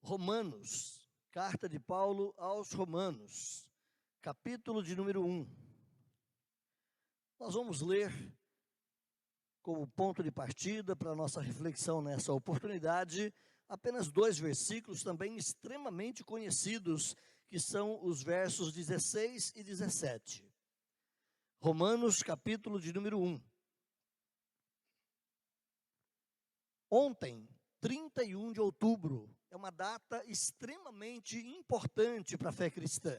Romanos, carta de Paulo aos Romanos, capítulo de número 1. Nós vamos ler como ponto de partida para a nossa reflexão nessa oportunidade, apenas 2 versículos também extremamente conhecidos, que são os versos 16 e 17. Romanos, capítulo de número 1. Ontem, 31 de outubro, é uma data extremamente importante para a fé cristã.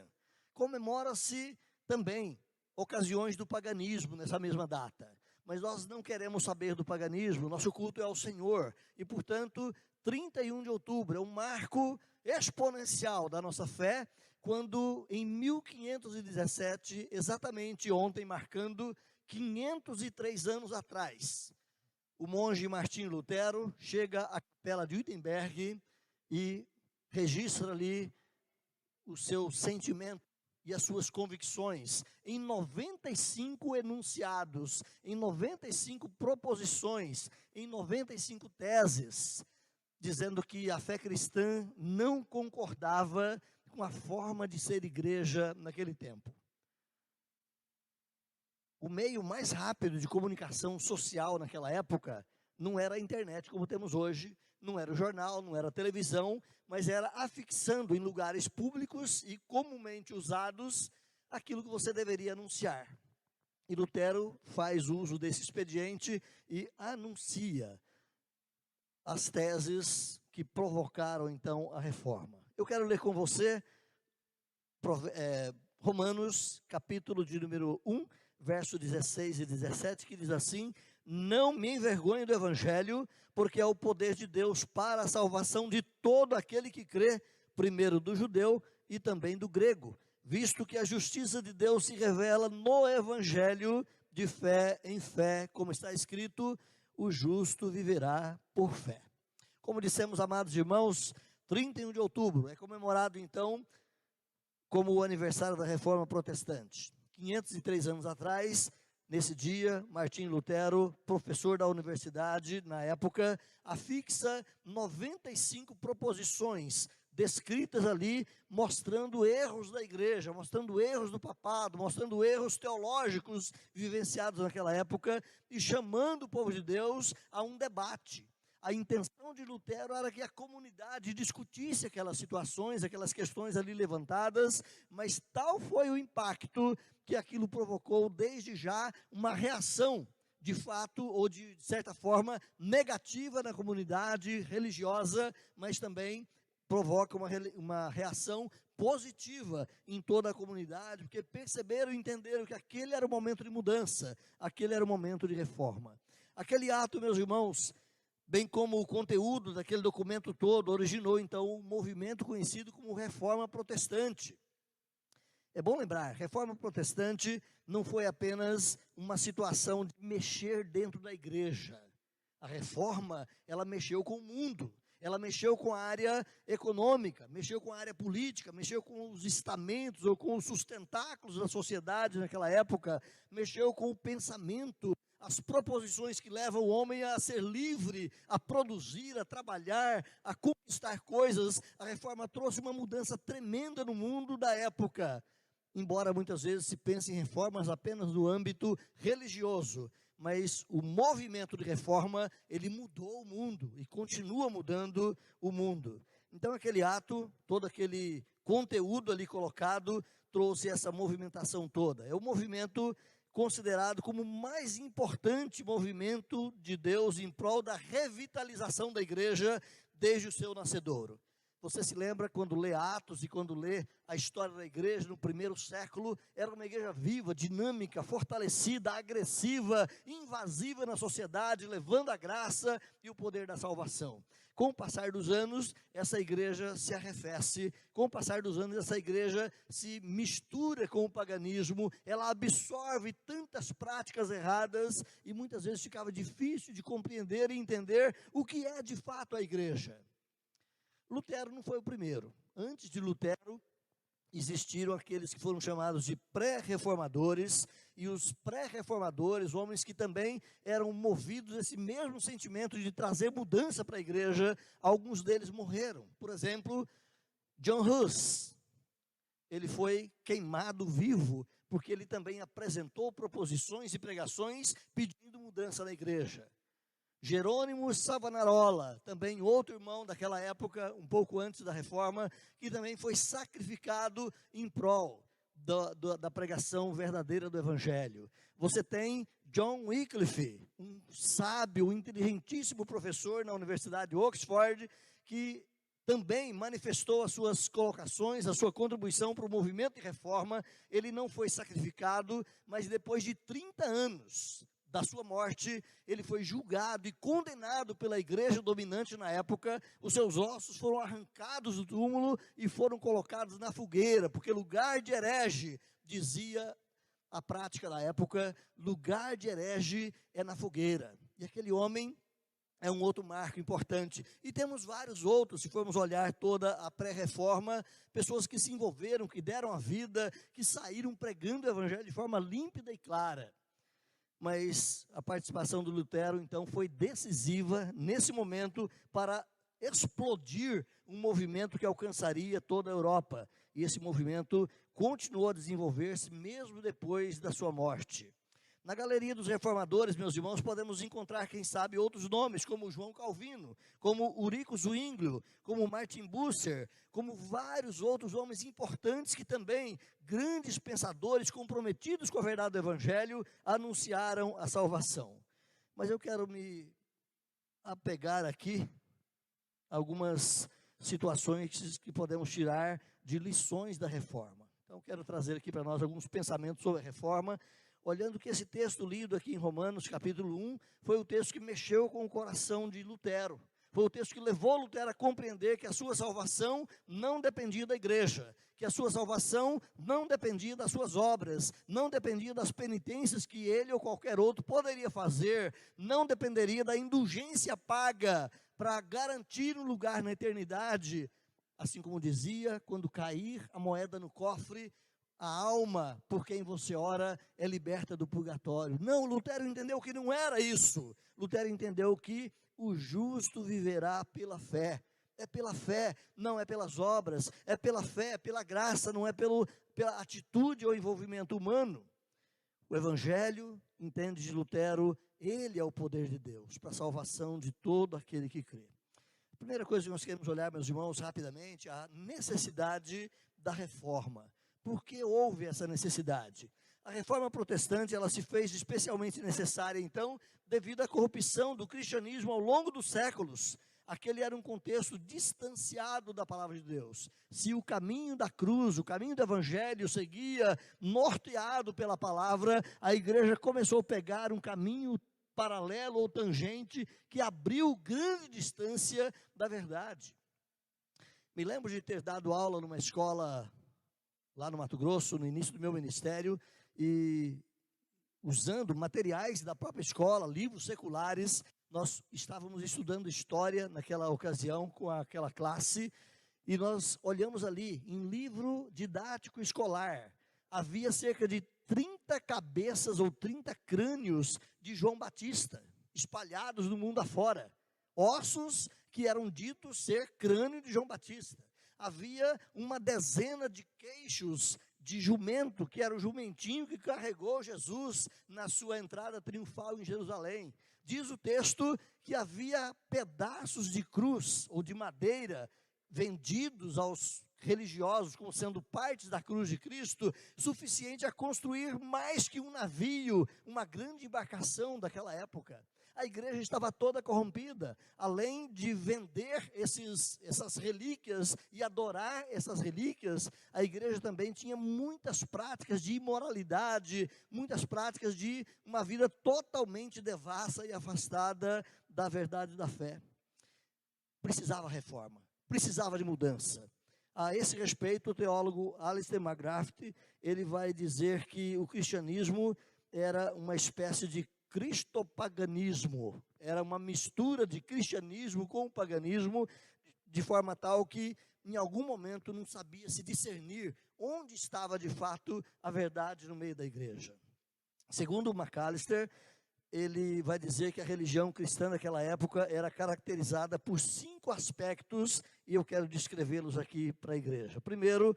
Comemora-se também ocasiões do paganismo nessa mesma data. Mas nós não queremos saber do paganismo, nosso culto é ao Senhor. E, portanto, 31 de outubro é um marco exponencial da nossa fé, quando em 1517, exatamente ontem, marcando 503 anos atrás, o monge Martinho Lutero chega à capela de Wittenberg e registra ali o seu sentimento e as suas convicções em 95 enunciados, em 95 proposições, em 95 teses, dizendo que a fé cristã não concordava com a forma de ser igreja naquele tempo. O meio mais rápido de comunicação social naquela época não era a internet como temos hoje, não era o jornal, não era a televisão, mas era afixando em lugares públicos e comumente usados aquilo que você deveria anunciar. E Lutero faz uso desse expediente e anuncia as teses que provocaram então a reforma. Eu quero ler com você Romanos, capítulo de número 1, verso 16 e 17, que diz assim: não me envergonhe do evangelho, porque é o poder de Deus para a salvação de todo aquele que crê, primeiro do judeu e também do grego, visto que a justiça de Deus se revela no evangelho de fé em fé, como está escrito, o justo viverá por fé. Como dissemos, amados irmãos, 31 de outubro é comemorado então como o aniversário da Reforma Protestante. 503 anos atrás, nesse dia, Martinho Lutero, professor da universidade na época, afixa 95 proposições descritas ali, mostrando erros da igreja, mostrando erros do papado, mostrando erros teológicos vivenciados naquela época e chamando o povo de Deus a um debate. A intenção de Lutero era que a comunidade discutisse aquelas situações, aquelas questões ali levantadas, mas tal foi o impacto que aquilo provocou desde já uma reação, de fato, ou de certa forma, negativa na comunidade religiosa, mas também provoca uma reação positiva em toda a comunidade, porque perceberam e entenderam que aquele era o momento de mudança, aquele era o momento de reforma. Aquele ato, meus irmãos, bem como o conteúdo daquele documento todo, originou então um movimento conhecido como Reforma Protestante. É bom lembrar, Reforma Protestante não foi apenas uma situação de mexer dentro da igreja. A reforma, ela mexeu com o mundo, ela mexeu com a área econômica, mexeu com a área política, mexeu com os estamentos ou com os sustentáculos da sociedade naquela época, mexeu com o pensamento, as proposições que levam o homem a ser livre, a produzir, a trabalhar, a conquistar coisas. A reforma trouxe uma mudança tremenda no mundo da época, embora muitas vezes se pense em reformas apenas no âmbito religioso, mas o movimento de reforma, ele mudou o mundo e continua mudando o mundo. Então aquele ato, todo aquele conteúdo ali colocado, trouxe essa movimentação toda. É o movimento considerado como o mais importante movimento de Deus em prol da revitalização da igreja desde o seu nascedouro. Você se lembra quando lê Atos e quando lê a história da igreja no primeiro século, era uma igreja viva, dinâmica, fortalecida, agressiva, invasiva na sociedade, levando a graça e o poder da salvação. Com o passar dos anos, essa igreja se arrefece, com o passar dos anos, essa igreja se mistura com o paganismo, ela absorve tantas práticas erradas e muitas vezes ficava difícil de compreender e entender o que é de fato a igreja. Lutero não foi o primeiro. Antes de Lutero, existiram aqueles que foram chamados de pré-reformadores, e os pré-reformadores, homens que também eram movidos a esse mesmo sentimento de trazer mudança para a igreja, alguns deles morreram. Por exemplo, John Hus, ele foi queimado vivo, porque ele também apresentou proposições e pregações pedindo mudança na igreja. Jerônimo Savonarola, também outro irmão daquela época, um pouco antes da reforma, que também foi sacrificado em prol da pregação verdadeira do evangelho. Você tem John Wycliffe, um sábio, inteligentíssimo professor na Universidade de Oxford, que também manifestou as suas colocações, a sua contribuição para o movimento de reforma. Ele não foi sacrificado, mas depois de 30 anos da sua morte, ele foi julgado e condenado pela igreja dominante na época. Os seus ossos foram arrancados do túmulo e foram colocados na fogueira, porque lugar de herege, dizia a prática da época, lugar de herege é na fogueira. E aquele homem é um outro marco importante. E temos vários outros, se formos olhar toda a pré-reforma, pessoas que se envolveram, que deram a vida, que saíram pregando o evangelho de forma límpida e clara. Mas a participação do Lutero, então, foi decisiva nesse momento para explodir um movimento que alcançaria toda a Europa. E esse movimento continuou a desenvolver-se mesmo depois da sua morte. Na galeria dos reformadores, meus irmãos, podemos encontrar, quem sabe, outros nomes, como João Calvino, como Ulrico Zwinglio, como Martin Bucer, como vários outros homens importantes que também, grandes pensadores comprometidos com a verdade do Evangelho, anunciaram a salvação. Mas eu quero me apegar aqui a algumas situações que podemos tirar de lições da reforma. Então, quero trazer aqui para nós alguns pensamentos sobre a reforma, olhando que esse texto lido aqui em Romanos, capítulo 1, foi o texto que mexeu com o coração de Lutero. Foi o texto que levou Lutero a compreender que a sua salvação não dependia da igreja, que a sua salvação não dependia das suas obras, não dependia das penitências que ele ou qualquer outro poderia fazer, não dependeria da indulgência paga para garantir um lugar na eternidade. Assim como dizia, quando cair a moeda no cofre, a alma por quem você ora é liberta do purgatório. Não, Lutero entendeu que não era isso. Lutero entendeu que o justo viverá pela fé. É pela fé, não é pelas obras. É pela fé, é pela graça, não é pela atitude ou envolvimento humano. O Evangelho, entende de Lutero, ele é o poder de Deus para a salvação de todo aquele que crê. A primeira coisa que nós queremos olhar, meus irmãos, rapidamente, a necessidade da reforma. Por que houve essa necessidade? A reforma protestante, ela se fez especialmente necessária, então, devido à corrupção do cristianismo ao longo dos séculos. Aquele era um contexto distanciado da palavra de Deus. Se o caminho da cruz, o caminho do evangelho seguia norteado pela palavra, a igreja começou a pegar um caminho paralelo ou tangente que abriu grande distância da verdade. Me lembro de ter dado aula numa escola lá no Mato Grosso, no início do meu ministério, e usando materiais da própria escola, livros seculares, nós estávamos estudando história naquela ocasião com aquela classe, e nós olhamos ali, em livro didático escolar, havia cerca de 30 cabeças ou 30 crânios de João Batista, espalhados no mundo afora, ossos que eram ditos ser crânio de João Batista. Havia uma dezena de queixos de jumento, que era o jumentinho que carregou Jesus na sua entrada triunfal em Jerusalém. Diz o texto que havia pedaços de cruz ou de madeira vendidos aos religiosos como sendo partes da cruz de Cristo, suficiente a construir mais que um navio, uma grande embarcação daquela época. A igreja estava toda corrompida. Além de vender essas relíquias e adorar essas relíquias, a igreja também tinha muitas práticas de imoralidade, muitas práticas de uma vida totalmente devassa e afastada da verdade da fé. Precisava reforma, precisava de mudança. A esse respeito, o teólogo Alistair McGrath, ele vai dizer que o cristianismo era uma espécie de cristopaganismo, era uma mistura de cristianismo com o paganismo, de forma tal que em algum momento não sabia se discernir onde estava de fato a verdade no meio da igreja. Segundo McAllister, ele vai dizer que a religião cristã naquela época era caracterizada por 5 aspectos, e eu quero descrevê-los aqui para a igreja. Primeiro,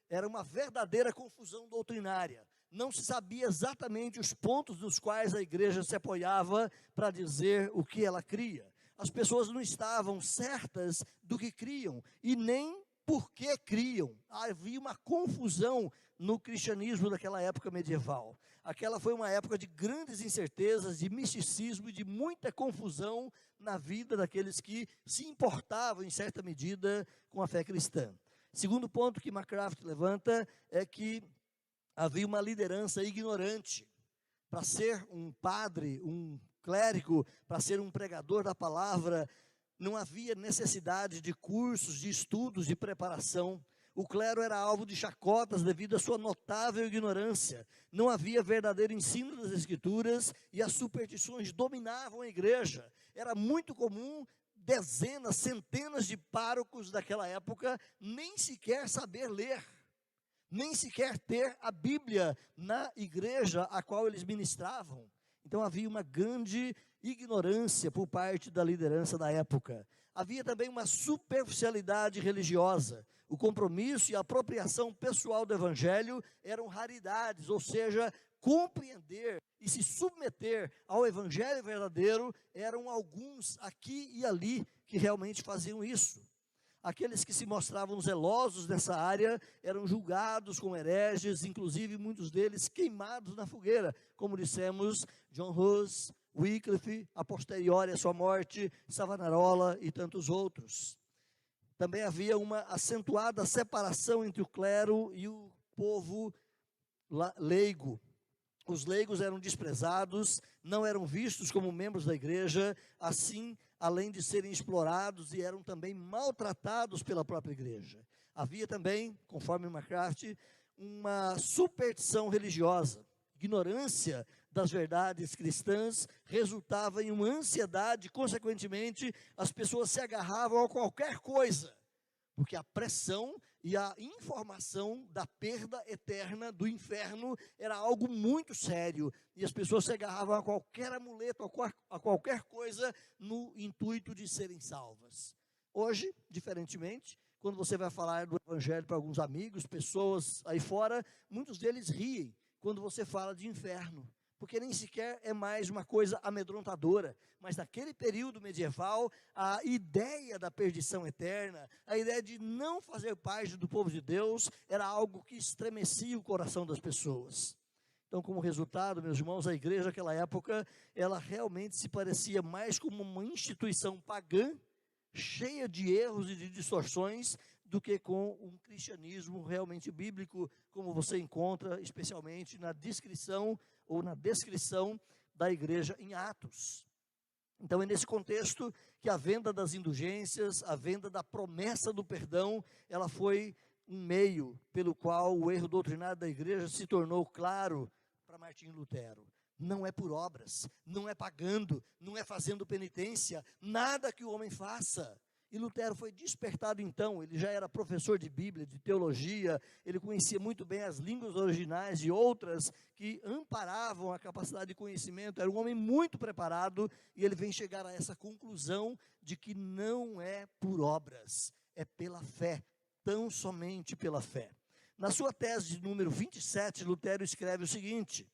era uma verdadeira confusão doutrinária. Não se sabia exatamente os pontos nos quais a igreja se apoiava para dizer o que ela cria. As pessoas não estavam certas do que criam e nem por que criam. Havia uma confusão no cristianismo daquela época medieval. Aquela foi uma época de grandes incertezas, de misticismo e de muita confusão na vida daqueles que se importavam, em certa medida, com a fé cristã. Segundo ponto que McCraft levanta é que havia uma liderança ignorante. Para ser um padre, um clérigo, para ser um pregador da palavra, não havia necessidade de cursos, de estudos, de preparação. O clero era alvo de chacotas devido à sua notável ignorância. Não havia verdadeiro ensino das Escrituras e as superstições dominavam a igreja. Era muito comum dezenas, centenas de párocos daquela época nem sequer saber ler, nem sequer ter a Bíblia na igreja a qual eles ministravam. Então havia uma grande ignorância por parte da liderança da época. Havia também uma superficialidade religiosa. O compromisso e a apropriação pessoal do evangelho eram raridades, ou seja, compreender e se submeter ao evangelho verdadeiro eram alguns aqui e ali que realmente faziam isso. Aqueles que se mostravam zelosos nessa área eram julgados como hereges, inclusive muitos deles queimados na fogueira, como dissemos, John Hus, Wycliffe, a posteriori à sua morte, Savonarola e tantos outros. Também havia uma acentuada separação entre o clero e o povo leigo. Os leigos eram desprezados, não eram vistos como membros da igreja, assim, além de serem explorados, e eram também maltratados pela própria igreja. Havia também, conforme McCraft, uma superstição religiosa. Ignorância das verdades cristãs resultava em uma ansiedade, consequentemente, as pessoas se agarravam a qualquer coisa, porque a pressão e a informação da perda eterna do inferno era algo muito sério, e as pessoas se agarravam a qualquer amuleto, a qualquer coisa, no intuito de serem salvas. Hoje, diferentemente, quando você vai falar do evangelho para alguns amigos, pessoas aí fora, muitos deles riem quando você fala de inferno, porque nem sequer é mais uma coisa amedrontadora. Mas naquele período medieval, a ideia da perdição eterna, a ideia de não fazer parte do povo de Deus, era algo que estremecia o coração das pessoas. Então, como resultado, meus irmãos, a igreja naquela época, ela realmente se parecia mais como uma instituição pagã, cheia de erros e de distorções, do que com um cristianismo realmente bíblico, como você encontra especialmente na descrição ou na descrição da igreja em Atos. Então é nesse contexto que a venda das indulgências, a venda da promessa do perdão, ela foi um meio pelo qual o erro doutrinário da igreja se tornou claro para Martinho Lutero. Não é por obras, não é pagando, não é fazendo penitência, nada que o homem faça. E Lutero foi despertado então, ele já era professor de Bíblia, de teologia, ele conhecia muito bem as línguas originais e outras que amparavam a capacidade de conhecimento, era um homem muito preparado, e ele vem chegar a essa conclusão de que não é por obras, é pela fé, tão somente pela fé. Na sua tese de número 27, Lutero escreve o seguinte: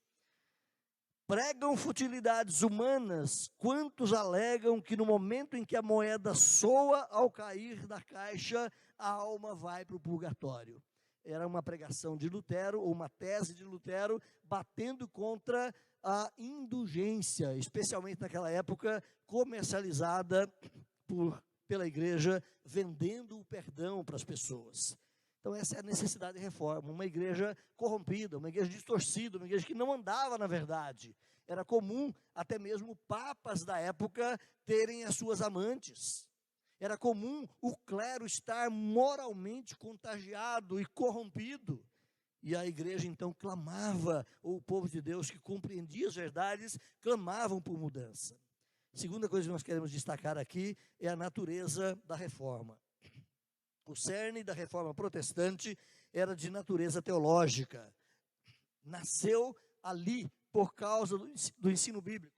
pregam futilidades humanas quantos alegam que no momento em que a moeda soa ao cair da caixa, a alma vai para o purgatório. Era uma pregação de Lutero, ou uma tese de Lutero, batendo contra a indulgência, especialmente naquela época, comercializada pela igreja, vendendo o perdão para as pessoas. Então essa é a necessidade de reforma, uma igreja corrompida, uma igreja distorcida, uma igreja que não andava na verdade. Era comum até mesmo papas da época terem as suas amantes. Era comum o clero estar moralmente contagiado e corrompido. E a igreja então clamava, ou o povo de Deus que compreendia as verdades, clamavam por mudança. Segunda coisa que nós queremos destacar aqui é a natureza da reforma. O cerne da reforma protestante era de natureza teológica. Nasceu ali por causa do ensino bíblico.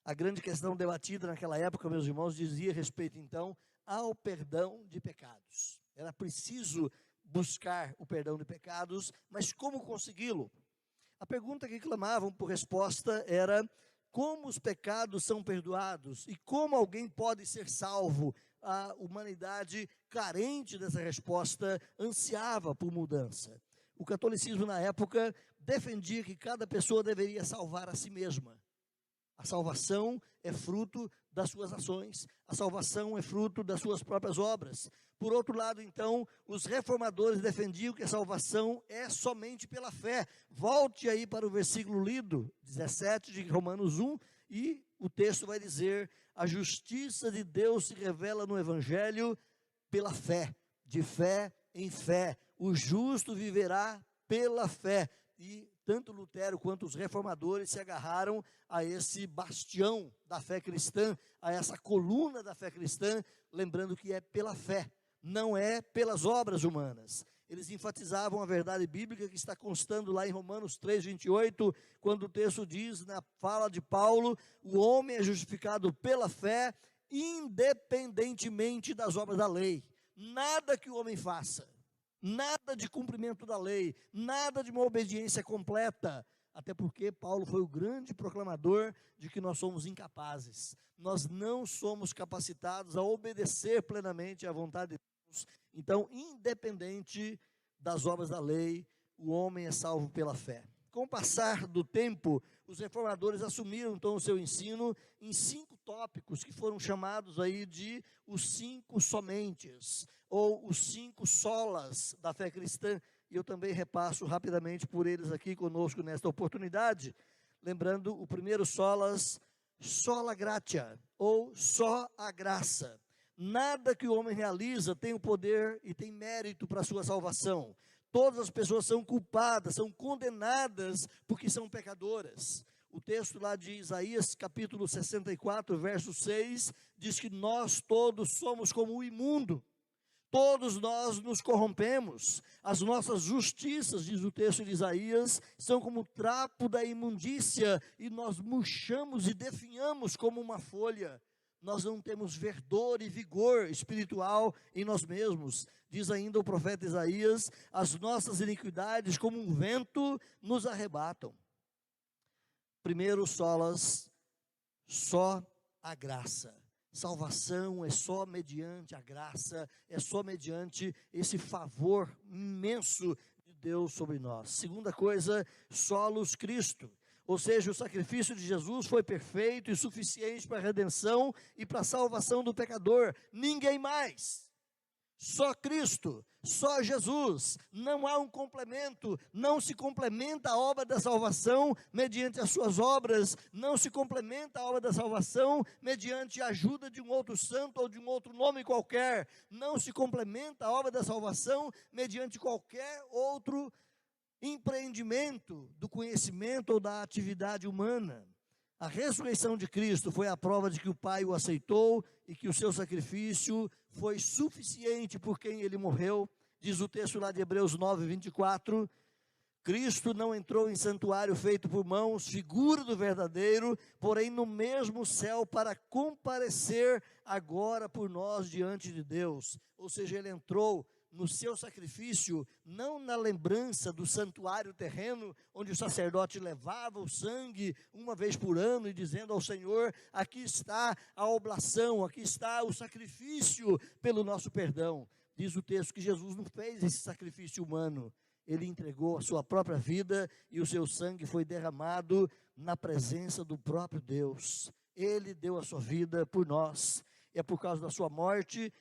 A grande questão debatida naquela época, meus irmãos, dizia respeito então ao perdão de pecados. Era preciso buscar o perdão de pecados, mas como consegui-lo? A pergunta que clamavam por resposta era: como os pecados são perdoados e como alguém pode ser salvo? A humanidade, carente dessa resposta, ansiava por mudança. O catolicismo na época defendia que cada pessoa deveria salvar a si mesma. A salvação é fruto das suas ações, a salvação é fruto das suas próprias obras. Por outro lado, então, os reformadores defendiam que a salvação é somente pela fé. Volte aí para o versículo lido, 17 de Romanos 1, e o texto vai dizer: a justiça de Deus se revela no Evangelho pela fé, de fé em fé. O justo viverá pela fé. E tanto Lutero quanto os reformadores se agarraram a esse bastião da fé cristã, a essa coluna da fé cristã, lembrando que é pela fé, não é pelas obras humanas. Eles enfatizavam a verdade bíblica que está constando lá em Romanos 3:28, quando o texto diz, na fala de Paulo: o homem é justificado pela fé, independentemente das obras da lei. Nada que o homem faça, nada de cumprimento da lei, nada de uma obediência completa, até porque Paulo foi o grande proclamador de que nós somos incapazes, nós não somos capacitados a obedecer plenamente à vontade de Deus. Então, independente das obras da lei, o homem é salvo pela fé. Com o passar do tempo, os reformadores assumiram então o seu ensino em 5 tópicos que foram chamados aí de os 5 somentes, ou os 5 solas da fé cristã, e eu também repasso rapidamente por eles aqui conosco nesta oportunidade, lembrando o primeiro solas, sola gratia, ou só a graça. Nada que o homem realiza tem o poder e tem mérito para a sua salvação. Todas as pessoas são culpadas, são condenadas porque são pecadoras. O texto lá de Isaías, capítulo 64, verso 6, diz que nós todos somos como o imundo. Todos nós nos corrompemos. As nossas justiças, diz o texto de Isaías, são como o trapo da imundícia, e nós murchamos e definhamos como uma folha. Nós não temos verdor e vigor espiritual em nós mesmos. Diz ainda o profeta Isaías: as nossas iniquidades como um vento nos arrebatam. Primeiro solas, só a graça. Salvação é só mediante a graça, é só mediante esse favor imenso de Deus sobre nós. Segunda coisa, solos Cristo. Ou seja, o sacrifício de Jesus foi perfeito e suficiente para a redenção e para a salvação do pecador. Ninguém mais. Só Cristo, só Jesus. Não há um complemento. Não se complementa a obra da salvação mediante as suas obras. Não se complementa a obra da salvação mediante a ajuda de um outro santo ou de um outro nome qualquer. Não se complementa a obra da salvação mediante qualquer outro empreendimento do conhecimento ou da atividade humana. A ressurreição de Cristo foi a prova de que o Pai o aceitou e que o seu sacrifício foi suficiente por quem ele morreu. Diz o texto lá de Hebreus 9:24, Cristo não entrou em santuário feito por mãos, figura do verdadeiro, porém no mesmo céu para comparecer agora por nós diante de Deus. Ou seja, ele entrou no seu sacrifício, não na lembrança do santuário terreno, onde o sacerdote levava o sangue uma vez por ano e dizendo ao Senhor: aqui está a oblação, aqui está o sacrifício pelo nosso perdão. Diz o texto que Jesus não fez esse sacrifício humano, ele entregou a sua própria vida e o seu sangue foi derramado na presença do próprio Deus. Ele deu a sua vida por nós, e é por causa da sua morte.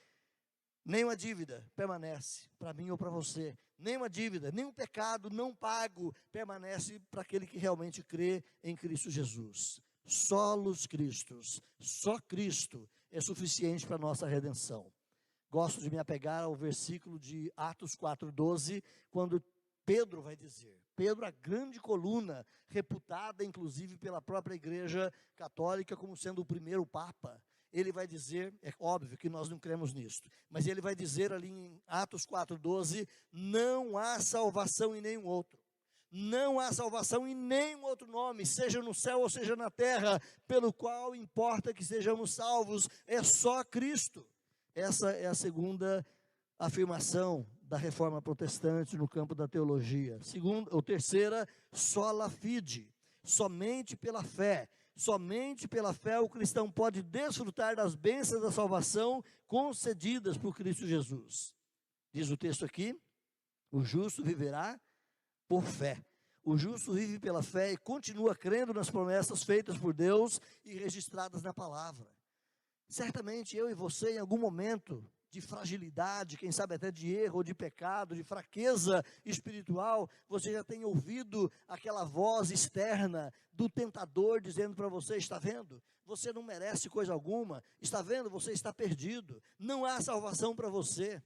Nenhuma dívida permanece para mim ou para você. Nenhuma dívida, nenhum pecado não pago permanece para aquele que realmente crê em Cristo Jesus. Solos Cristos, só Cristo é suficiente para a nossa redenção. Gosto de me apegar ao versículo de Atos 4:12, quando Pedro vai dizer, Pedro, a grande coluna, reputada inclusive pela própria igreja católica como sendo o primeiro papa, ele vai dizer, é óbvio que nós não cremos nisto, mas ele vai dizer ali em Atos 4,12, não há salvação em nenhum outro. Não há salvação em nenhum outro nome, seja no céu ou seja na terra, pelo qual importa que sejamos salvos, é só Cristo. Essa é a segunda afirmação da reforma protestante no campo da teologia. Segunda, ou terceira, sola fide, somente pela fé. Somente pela fé o cristão pode desfrutar das bênçãos da salvação concedidas por Cristo Jesus. Diz o texto aqui, o justo viverá por fé. O justo vive pela fé e continua crendo nas promessas feitas por Deus e registradas na palavra. Certamente eu e você, em algum momento de fragilidade, quem sabe até de erro, ou de pecado, de fraqueza espiritual, você já tem ouvido aquela voz externa do tentador dizendo para você, está vendo? Você não merece coisa alguma, está vendo? Você está perdido, não há salvação para você.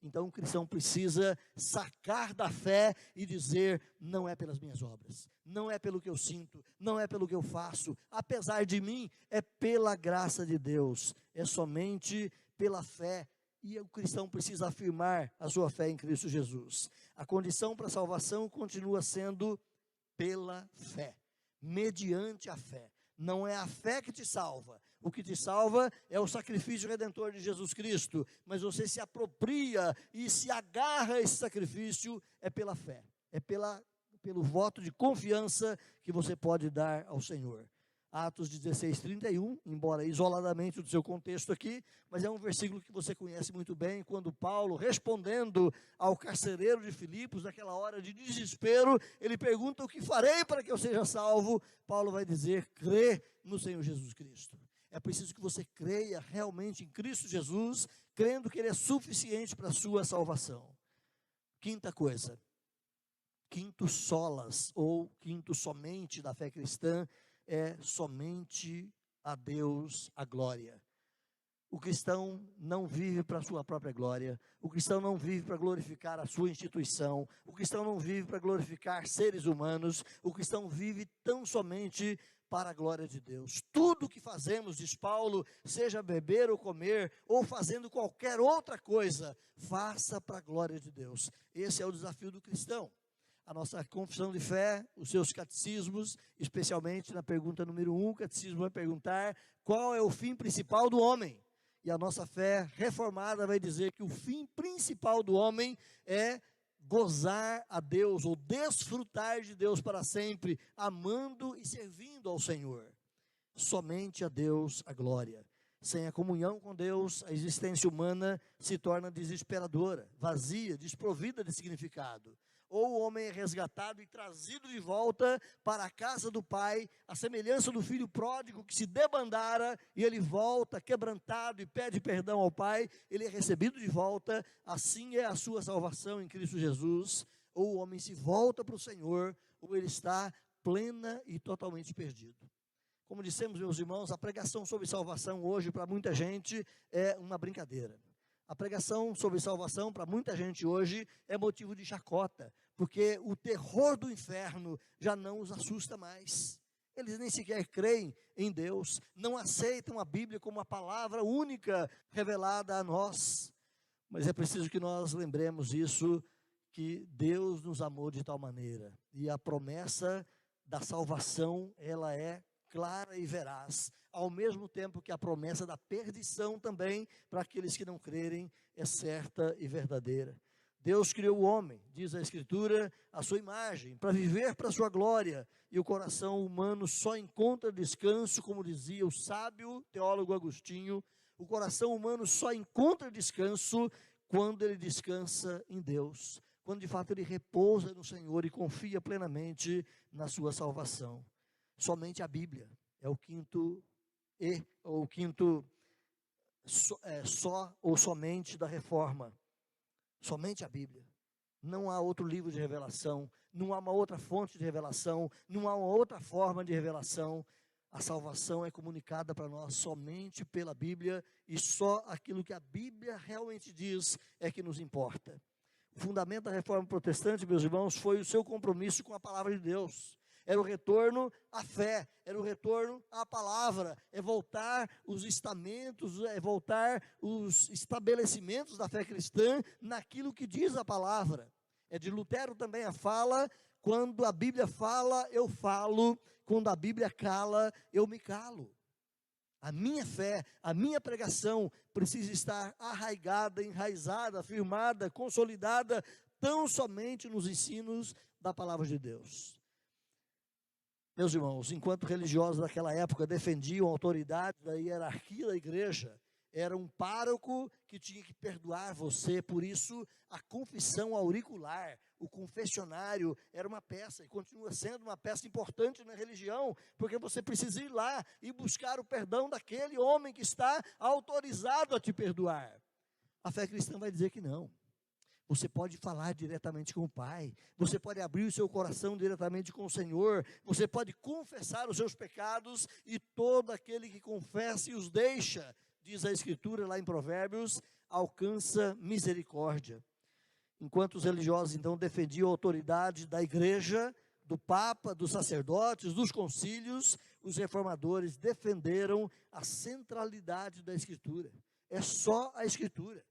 Então o cristão precisa sacar da fé e dizer, não é pelas minhas obras, não é pelo que eu sinto, não é pelo que eu faço, apesar de mim, é pela graça de Deus, é somente pela fé, e o cristão precisa afirmar a sua fé em Cristo Jesus. A condição para a salvação continua sendo pela fé, mediante a fé. Não é a fé que te salva, o que te salva é o sacrifício redentor de Jesus Cristo, mas você se apropria e se agarra a esse sacrifício, é pela fé, é pelo voto de confiança que você pode dar ao Senhor. Atos 16:31, embora isoladamente do seu contexto aqui, mas é um versículo que você conhece muito bem, quando Paulo, respondendo ao carcereiro de Filipos, naquela hora de desespero, ele pergunta, o que farei para que eu seja salvo? Paulo vai dizer, crê no Senhor Jesus Cristo. É preciso que você creia realmente em Cristo Jesus, crendo que Ele é suficiente para a sua salvação. Quinta coisa, quinto solas, ou quinto somente da fé cristã, é somente a Deus a glória. O cristão não vive para a sua própria glória, o cristão não vive para glorificar a sua instituição, o cristão não vive para glorificar seres humanos, o cristão vive tão somente para a glória de Deus. Tudo que fazemos, diz Paulo, seja beber ou comer, ou fazendo qualquer outra coisa, faça para a glória de Deus. Esse é o desafio do cristão. A nossa confissão de fé, os seus catecismos, especialmente na pergunta número 1, o catecismo vai perguntar qual é o fim principal do homem. E a nossa fé reformada vai dizer que o fim principal do homem é gozar a Deus, ou desfrutar de Deus para sempre, amando e servindo ao Senhor. Somente a Deus a glória. Sem a comunhão com Deus, a existência humana se torna desesperadora, vazia, desprovida de significado. Ou o homem é resgatado e trazido de volta para a casa do pai, a semelhança do filho pródigo que se debandara, e ele volta quebrantado e pede perdão ao pai, ele é recebido de volta, assim é a sua salvação em Cristo Jesus. Ou o homem se volta para o Senhor, ou ele está plena e totalmente perdido. Como dissemos, meus irmãos, a pregação sobre salvação hoje para muita gente é uma brincadeira. A pregação sobre salvação para muita gente hoje é motivo de chacota, porque o terror do inferno já não os assusta mais. Eles nem sequer creem em Deus, não aceitam a Bíblia como a palavra única revelada a nós. Mas é preciso que nós lembremos isso, que Deus nos amou de tal maneira, e a promessa da salvação, ela é clara e veraz, ao mesmo tempo que a promessa da perdição também, para aqueles que não crerem, é certa e verdadeira. Deus criou o homem, diz a Escritura, à sua imagem, para viver para a sua glória, e o coração humano só encontra descanso, como dizia o sábio teólogo Agostinho, o coração humano só encontra descanso quando ele descansa em Deus, quando de fato ele repousa no Senhor e confia plenamente na sua salvação. Somente a Bíblia é o quinto só ou somente da reforma. Somente a Bíblia. Não há outro livro de revelação, não há uma outra fonte de revelação, não há uma outra forma de revelação. A salvação é comunicada para nós somente pela Bíblia, e só aquilo que a Bíblia realmente diz é que nos importa. O fundamento da reforma protestante, meus irmãos, foi o seu compromisso com a palavra de Deus. era o retorno à fé, era o retorno à palavra, é voltar os estamentos, é voltar os estabelecimentos da fé cristã naquilo que diz a palavra. É de Lutero também a fala: quando a Bíblia fala, eu falo, quando a Bíblia cala, eu me calo. A minha fé, a minha pregação precisa estar arraigada, enraizada, firmada, consolidada, tão somente nos ensinos da palavra de Deus. Meus irmãos, enquanto religiosos daquela época defendiam a autoridade da hierarquia da igreja, era um pároco que tinha que perdoar você, por isso a confissão auricular, o confessionário, era uma peça, e continua sendo uma peça importante na religião, porque você precisa ir lá e buscar o perdão daquele homem que está autorizado a te perdoar. A fé cristã vai dizer que não. Você pode falar diretamente com o Pai, você pode abrir o seu coração diretamente com o Senhor, você pode confessar os seus pecados, e todo aquele que confessa e os deixa, diz a Escritura lá em Provérbios, alcança misericórdia. Enquanto os religiosos então defendiam a autoridade da igreja, do Papa, dos sacerdotes, dos concílios, os reformadores defenderam a centralidade da Escritura. É só a Escritura.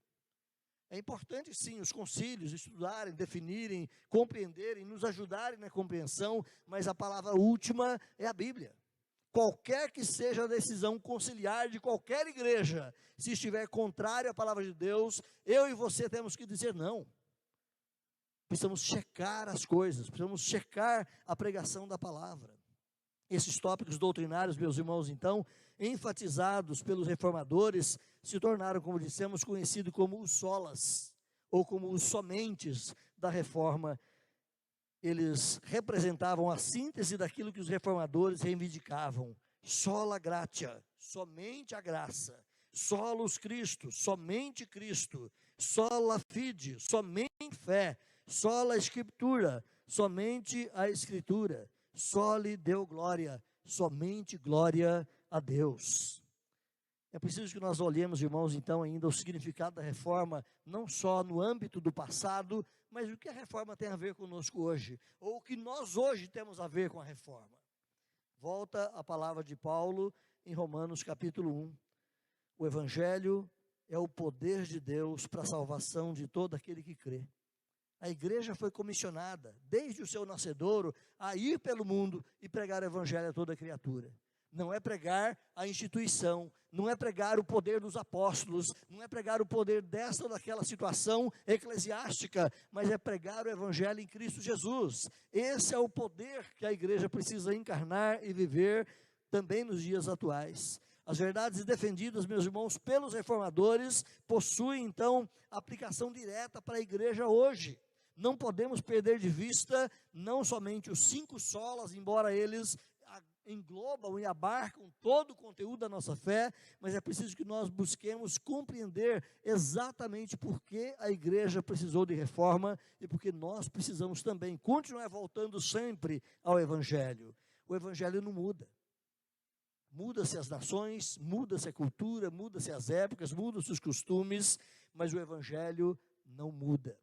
É importante sim os concílios estudarem, definirem, compreenderem, nos ajudarem na compreensão, mas a palavra última é a Bíblia. Qualquer que seja a decisão conciliar de qualquer igreja, se estiver contrária à palavra de Deus, eu e você temos que dizer não. Precisamos checar as coisas, precisamos checar a pregação da palavra. Esses tópicos doutrinários, meus irmãos, então, enfatizados pelos reformadores, se tornaram, como dissemos, conhecidos como os solas, ou como os somentes da reforma. Eles representavam a síntese daquilo que os reformadores reivindicavam: sola gratia, somente a graça; solus Christus, somente Cristo; sola fide, somente fé; sola Scriptura, somente a Escritura; soli Deo glória, somente glória a Deus. É preciso que nós olhemos, irmãos, então, ainda o significado da reforma, não só no âmbito do passado, mas o que a reforma tem a ver conosco hoje, ou o que nós hoje temos a ver com a reforma. Volta a palavra de Paulo em Romanos capítulo 1. O Evangelho é o poder de Deus para a salvação de todo aquele que crê. A igreja foi comissionada, desde o seu nascedouro, a ir pelo mundo e pregar o Evangelho a toda criatura. Não é pregar a instituição, não é pregar o poder dos apóstolos, não é pregar o poder desta ou daquela situação eclesiástica, mas é pregar o Evangelho em Cristo Jesus. Esse é o poder que a igreja precisa encarnar e viver também nos dias atuais. As verdades defendidas, meus irmãos, pelos reformadores, possuem então aplicação direta para a igreja hoje. Não podemos perder de vista não somente os 5 solas, embora eles englobam e abarcam todo o conteúdo da nossa fé, mas é preciso que nós busquemos compreender exatamente por que a igreja precisou de reforma e porque nós precisamos também continuar voltando sempre ao Evangelho. O Evangelho não muda. Muda-se as nações, muda-se a cultura, muda-se as épocas, mudam-se os costumes, mas o Evangelho não muda.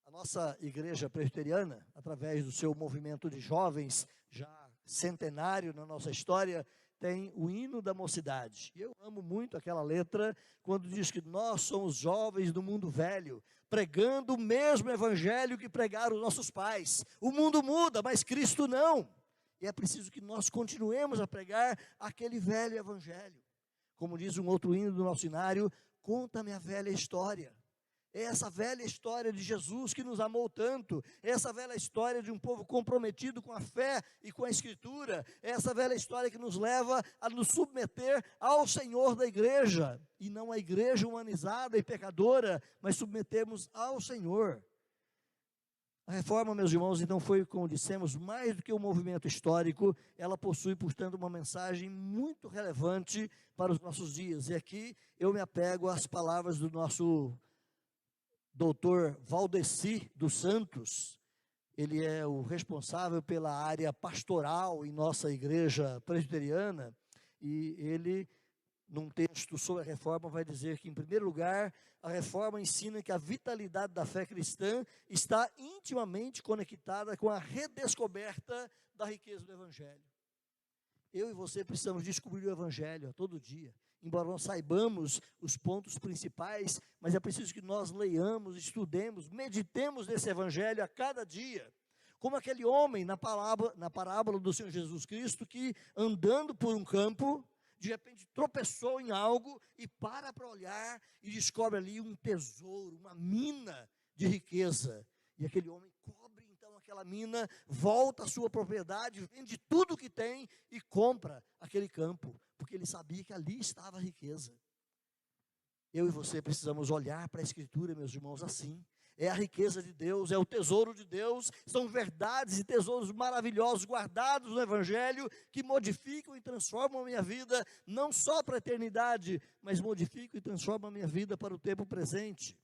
A nossa igreja presbiteriana, através do seu movimento de jovens, já centenário na nossa história, tem o hino da mocidade. E eu amo muito aquela letra, quando diz que nós somos jovens do mundo velho, pregando o mesmo evangelho que pregaram os nossos pais. O mundo muda, mas Cristo não. E é preciso que nós continuemos a pregar aquele velho evangelho. Como diz um outro hino do nosso hinário: conta-me a velha história. É essa velha história de Jesus que nos amou tanto, é essa velha história de um povo comprometido com a fé e com a Escritura, é essa velha história que nos leva a nos submeter ao Senhor da igreja, e não a igreja humanizada e pecadora, mas submetermos ao Senhor. A reforma, meus irmãos, então foi, como dissemos, mais do que um movimento histórico. Ela possui, portanto, uma mensagem muito relevante para os nossos dias, e aqui eu me apego às palavras do nosso doutor Valdeci dos Santos. Ele é o responsável pela área pastoral em nossa igreja presbiteriana, e ele num texto sobre a reforma, vai dizer que, em primeiro lugar, a reforma ensina que a vitalidade da fé cristã está intimamente conectada com a redescoberta da riqueza do Evangelho. Eu e você precisamos descobrir o Evangelho a todo dia. Embora nós saibamos os pontos principais, mas é preciso que nós leiamos, estudemos, meditemos nesse Evangelho a cada dia. Como aquele homem na parábola do Senhor Jesus Cristo, que andando por um campo, de repente tropeçou em algo e para olhar e descobre ali um tesouro, uma mina de riqueza. E aquele homem cobre então aquela mina, volta à sua propriedade, vende tudo que tem e compra aquele campo, porque ele sabia que ali estava a riqueza. Eu e você precisamos olhar para a Escritura, meus irmãos, assim. É a riqueza de Deus, é o tesouro de Deus, são verdades e tesouros maravilhosos guardados no Evangelho, que modificam e transformam a minha vida, não só para a eternidade, mas modificam e transformam a minha vida para o tempo presente.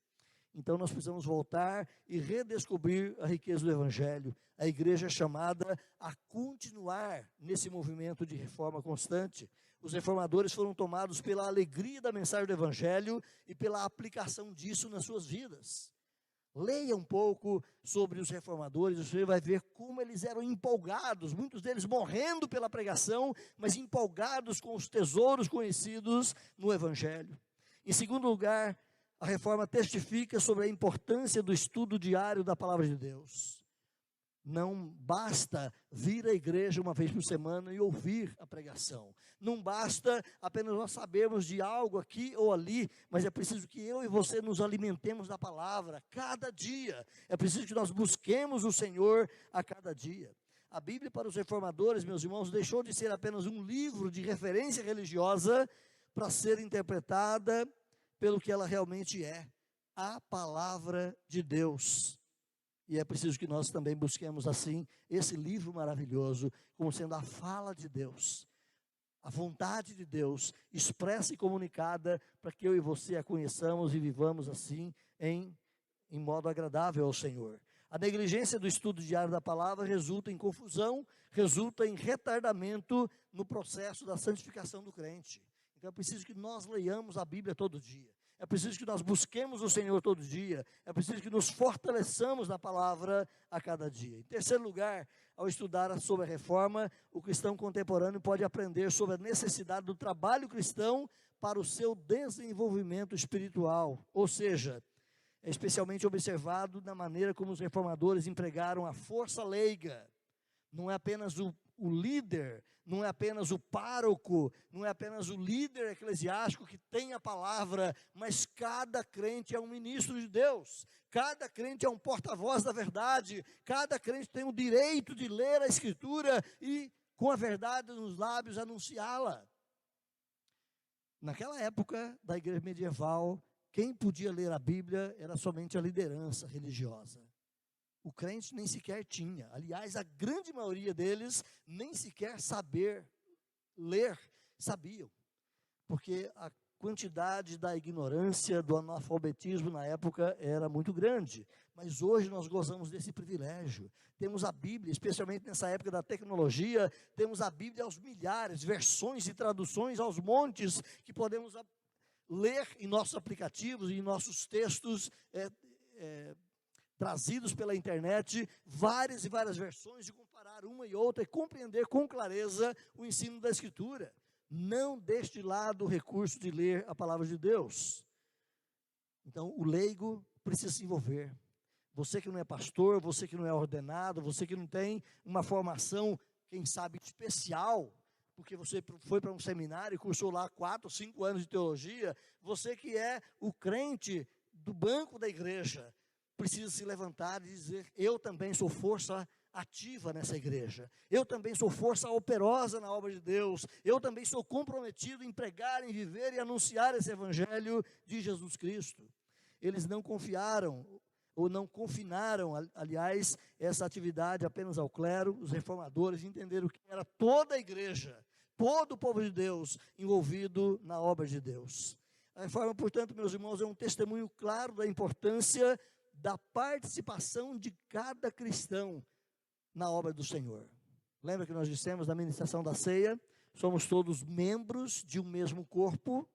Então nós precisamos voltar e redescobrir a riqueza do Evangelho. A igreja é chamada a continuar nesse movimento de reforma constante. Os reformadores foram tomados pela alegria da mensagem do Evangelho e pela aplicação disso nas suas vidas. Leia um pouco sobre os reformadores, você vai ver como eles eram empolgados, muitos deles morrendo pela pregação, mas empolgados com os tesouros conhecidos no Evangelho. Em segundo lugar, a reforma testifica sobre a importância do estudo diário da palavra de Deus. Não basta vir à igreja uma vez por semana e ouvir a pregação. Não basta apenas nós sabermos de algo aqui ou ali, mas é preciso que eu e você nos alimentemos da palavra cada dia. É preciso que nós busquemos o Senhor a cada dia. A Bíblia para os reformadores, meus irmãos, deixou de ser apenas um livro de referência religiosa para ser interpretada pelo que ela realmente é, a palavra de Deus. E é preciso que nós também busquemos assim, esse livro maravilhoso, como sendo a fala de Deus, a vontade de Deus, expressa e comunicada, para que eu e você a conheçamos e vivamos assim, em modo agradável ao Senhor. A negligência do estudo diário da palavra resulta em confusão, resulta em retardamento no processo da santificação do crente. Então é preciso que nós leiamos a Bíblia todo dia. É preciso que nós busquemos o Senhor todo dia. É preciso que nos fortaleçamos na palavra a cada dia. Em terceiro lugar, ao estudar sobre a reforma, o cristão contemporâneo pode aprender sobre a necessidade do trabalho cristão para o seu desenvolvimento espiritual. Ou seja, é especialmente observado na maneira como os reformadores empregaram a força leiga. Não é apenas o líder, não é apenas o pároco, não é apenas o líder eclesiástico que tem a palavra, mas cada crente é um ministro de Deus, cada crente é um porta-voz da verdade, cada crente tem o direito de ler a Escritura e, com a verdade nos lábios, anunciá-la. Naquela época da igreja medieval, quem podia ler a Bíblia era somente a liderança religiosa. O crente nem sequer tinha. Aliás, a grande maioria deles nem sequer saber ler sabiam. Porque a quantidade da ignorância, do analfabetismo na época era muito grande. Mas hoje nós gozamos desse privilégio. Temos a Bíblia, especialmente nessa época da tecnologia, temos a Bíblia aos milhares, versões e traduções aos montes, que podemos ler em nossos aplicativos e em nossos textos trazidos pela internet, várias e várias versões, e comparar uma e outra, e compreender com clareza o ensino da Escritura. Não deixe de lado o recurso de ler a palavra de Deus. Então, o leigo precisa se envolver. Você que não é pastor, você que não é ordenado, você que não tem uma formação, quem sabe, especial, porque você foi para um seminário e cursou lá 4, 5 anos de teologia, você que é o crente do banco da igreja, precisa se levantar e dizer: eu também sou força ativa nessa igreja, eu também sou força operosa na obra de Deus, eu também sou comprometido em pregar, em viver e anunciar esse evangelho de Jesus Cristo. Eles não confiaram, ou não confinaram, aliás, essa atividade apenas ao clero. Os reformadores entenderam que era toda a igreja, todo o povo de Deus envolvido na obra de Deus. A reforma, portanto, meus irmãos, é um testemunho claro da importância da participação de cada cristão na obra do Senhor. Lembra que nós dissemos na ministração da ceia somos todos membros de um mesmo corpo.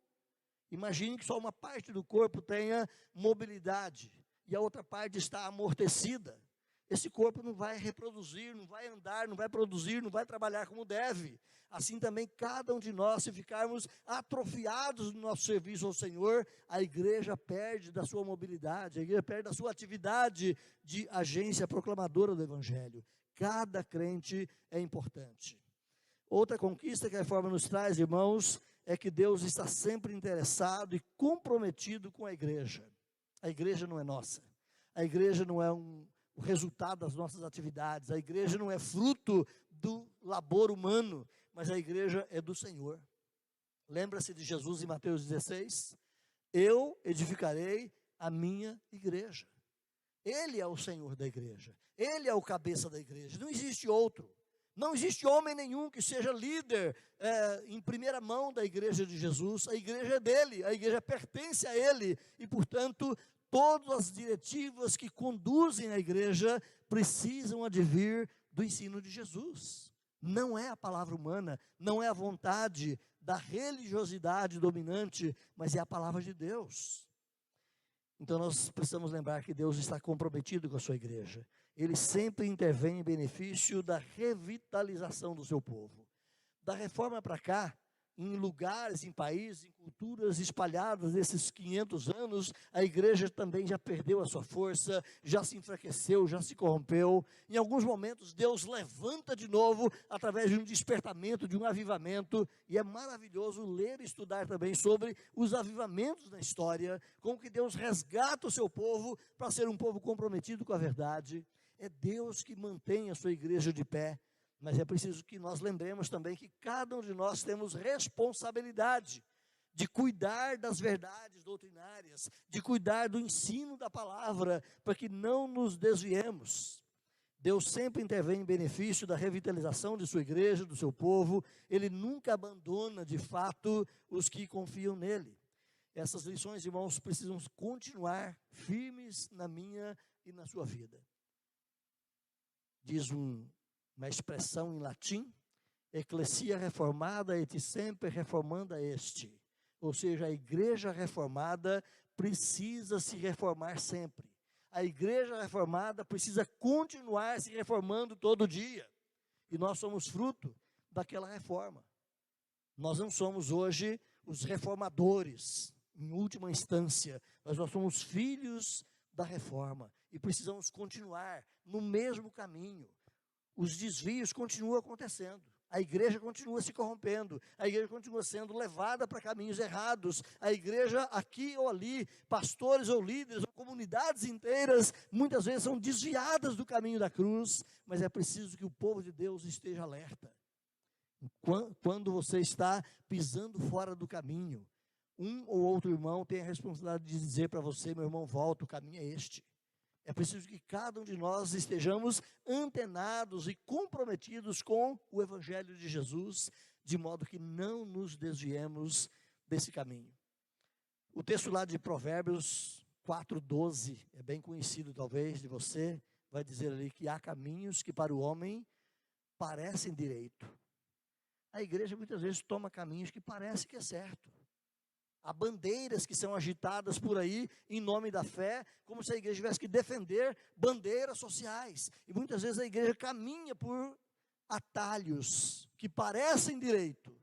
Imagine que só uma parte do corpo tenha mobilidade e a outra parte está amortecida. Esse corpo não vai reproduzir, não vai andar, não vai produzir, não vai trabalhar como deve. Assim também cada um de nós, se ficarmos atrofiados no nosso serviço ao Senhor, a igreja perde da sua mobilidade, a igreja perde da sua atividade de agência proclamadora do Evangelho. Cada crente é importante. Outra conquista que a reforma nos traz, irmãos, é que Deus está sempre interessado e comprometido com a igreja. A igreja não é nossa. A igreja não é o resultado das nossas atividades. A igreja não é fruto do labor humano, mas a igreja é do Senhor. Lembra-se de Jesus em Mateus 16? Eu edificarei a minha igreja. Ele é o Senhor da igreja. Ele é o cabeça da igreja. Não existe outro. Não existe homem nenhum que seja líder em primeira mão da igreja de Jesus. A igreja é dele, a igreja pertence a ele. E, portanto, todas as diretivas que conduzem a igreja precisam advir do ensino de Jesus. Não é a palavra humana, não é a vontade da religiosidade dominante, mas é a palavra de Deus. Então nós precisamos lembrar que Deus está comprometido com a sua igreja. Ele sempre intervém em benefício da revitalização do seu povo. Da reforma para cá, em lugares, em países, em culturas espalhadas nesses 500 anos, a igreja também já perdeu a sua força, já se enfraqueceu, já se corrompeu. Em alguns momentos Deus levanta de novo através de um despertamento, de um avivamento, e é maravilhoso ler e estudar também sobre os avivamentos na história, como que Deus resgata o seu povo para ser um povo comprometido com a verdade. É Deus que mantém a sua igreja de pé. Mas é preciso que nós lembremos também que cada um de nós temos responsabilidade de cuidar das verdades doutrinárias, de cuidar do ensino da palavra, para que não nos desviemos. Deus sempre intervém em benefício da revitalização de sua igreja, do seu povo. Ele nunca abandona, de fato, os que confiam nele. Essas lições, irmãos, precisam continuar firmes na minha e na sua vida. Diz uma expressão em latim, ecclesia reformada et semper reformanda est. Ou seja, a igreja reformada precisa se reformar sempre. A igreja reformada precisa continuar se reformando todo dia. E nós somos fruto daquela reforma. Nós não somos hoje os reformadores, em última instância, mas nós somos filhos da reforma. E precisamos continuar no mesmo caminho. Os desvios continuam acontecendo, a igreja continua se corrompendo, a igreja continua sendo levada para caminhos errados, a igreja aqui ou ali, pastores ou líderes, ou comunidades inteiras, muitas vezes são desviadas do caminho da cruz, mas é preciso que o povo de Deus esteja alerta. Quando você está pisando fora do caminho, um ou outro irmão tem a responsabilidade de dizer para você, meu irmão, volta, o caminho é este. É preciso que cada um de nós estejamos antenados e comprometidos com o Evangelho de Jesus, de modo que não nos desviemos desse caminho. O texto lá de Provérbios 4:12, é bem conhecido talvez de você, vai dizer ali que há caminhos que para o homem parecem direito. A igreja muitas vezes toma caminhos que parece que é certo. Há bandeiras que são agitadas por aí em nome da fé, como se a igreja tivesse que defender bandeiras sociais. E muitas vezes a igreja caminha por atalhos que parecem direito,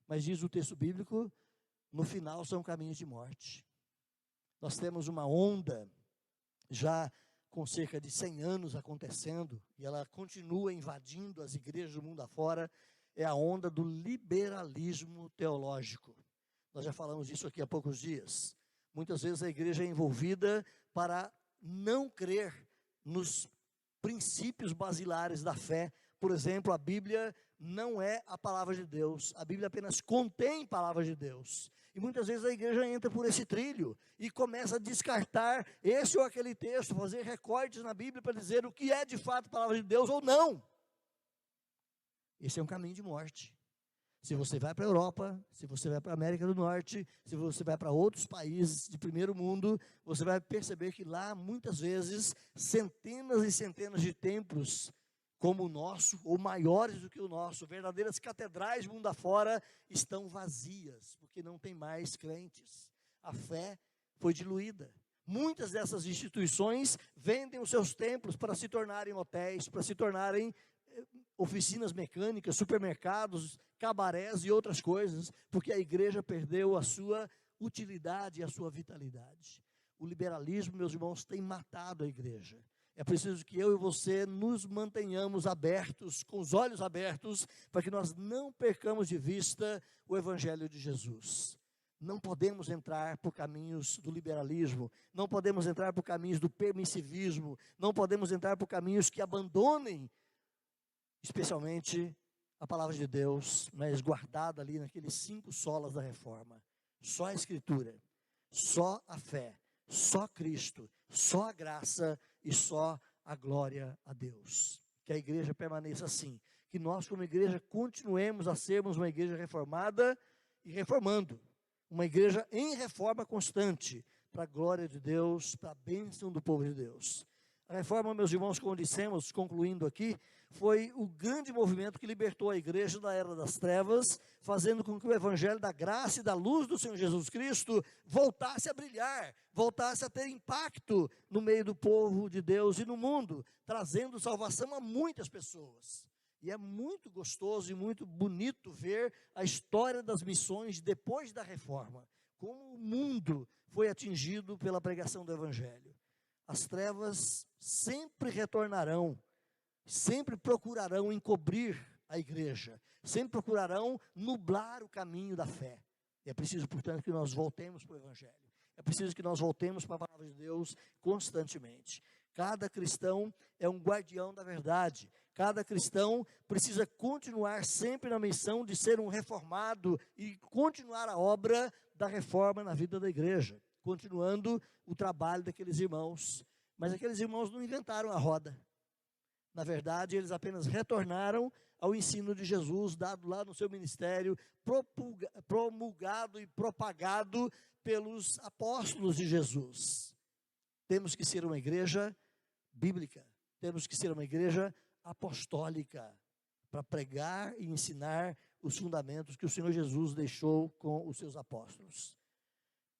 mas diz o texto bíblico, no final são caminhos de morte. Nós temos uma onda já com cerca de 100 anos acontecendo, e ela continua invadindo as igrejas do mundo afora, é a onda do liberalismo teológico. Nós já falamos disso aqui há poucos dias. Muitas vezes a igreja é envolvida para não crer nos princípios basilares da fé. Por exemplo, a Bíblia não é a palavra de Deus. A Bíblia apenas contém palavras de Deus. E muitas vezes a igreja entra por esse trilho e começa a descartar esse ou aquele texto, fazer recortes na Bíblia para dizer o que é de fato palavra de Deus ou não. Esse é um caminho de morte. Se você vai para a Europa, se você vai para a América do Norte, se você vai para outros países de primeiro mundo, você vai perceber que lá, muitas vezes, centenas e centenas de templos como o nosso, ou maiores do que o nosso, verdadeiras catedrais mundo afora, estão vazias, porque não tem mais crentes. A fé foi diluída. Muitas dessas instituições vendem os seus templos para se tornarem hotéis, para se tornarem oficinas mecânicas, supermercados, cabarés e outras coisas, porque a igreja perdeu a sua utilidade e a sua vitalidade. O liberalismo, meus irmãos, tem matado a igreja. É preciso que eu e você nos mantenhamos abertos, com os olhos abertos, para que nós não percamos de vista o Evangelho de Jesus. Não podemos entrar por caminhos do liberalismo, não podemos entrar por caminhos do permissivismo, não podemos entrar por caminhos que abandonem, especialmente, a palavra de Deus, mas guardada ali naqueles 5 solas da reforma. Só a Escritura, só a fé, só Cristo, só a graça e só a glória a Deus. Que a igreja permaneça assim, que nós como igreja continuemos a sermos uma igreja reformada e reformando, uma igreja em reforma constante, para a glória de Deus, para a bênção do povo de Deus. A reforma, meus irmãos, como dissemos, concluindo aqui, foi o grande movimento que libertou a igreja da era das trevas, fazendo com que o evangelho da graça e da luz do Senhor Jesus Cristo voltasse a brilhar, voltasse a ter impacto no meio do povo de Deus e no mundo, trazendo salvação a muitas pessoas. E é muito gostoso e muito bonito ver a história das missões depois da reforma, como o mundo foi atingido pela pregação do evangelho. As trevas sempre retornarão, sempre procurarão encobrir a igreja, sempre procurarão nublar o caminho da fé. É preciso, portanto, que nós voltemos para o evangelho. É preciso que nós voltemos para a palavra de Deus constantemente. Cada cristão é um guardião da verdade. Cada cristão precisa continuar sempre na missão de ser um reformado e continuar a obra da reforma na vida da igreja, continuando o trabalho daqueles irmãos. Mas aqueles irmãos não inventaram a roda. Na verdade, eles apenas retornaram ao ensino de Jesus, dado lá no seu ministério, promulgado e propagado pelos apóstolos de Jesus. Temos que ser uma igreja bíblica, temos que ser uma igreja apostólica, para pregar e ensinar os fundamentos que o Senhor Jesus deixou com os seus apóstolos.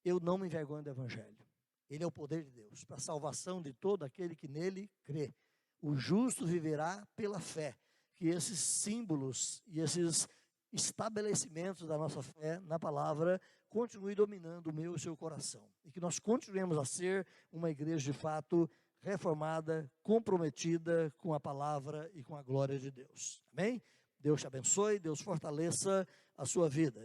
Eu não me envergonho do evangelho. Ele é o poder de Deus, para a salvação de todo aquele que nele crê. O justo viverá pela fé. Que esses símbolos e esses estabelecimentos da nossa fé na palavra continuem dominando o meu e o seu coração. E que nós continuemos a ser uma igreja de fato reformada, comprometida com a palavra e com a glória de Deus. Amém? Deus te abençoe, Deus fortaleça a sua vida.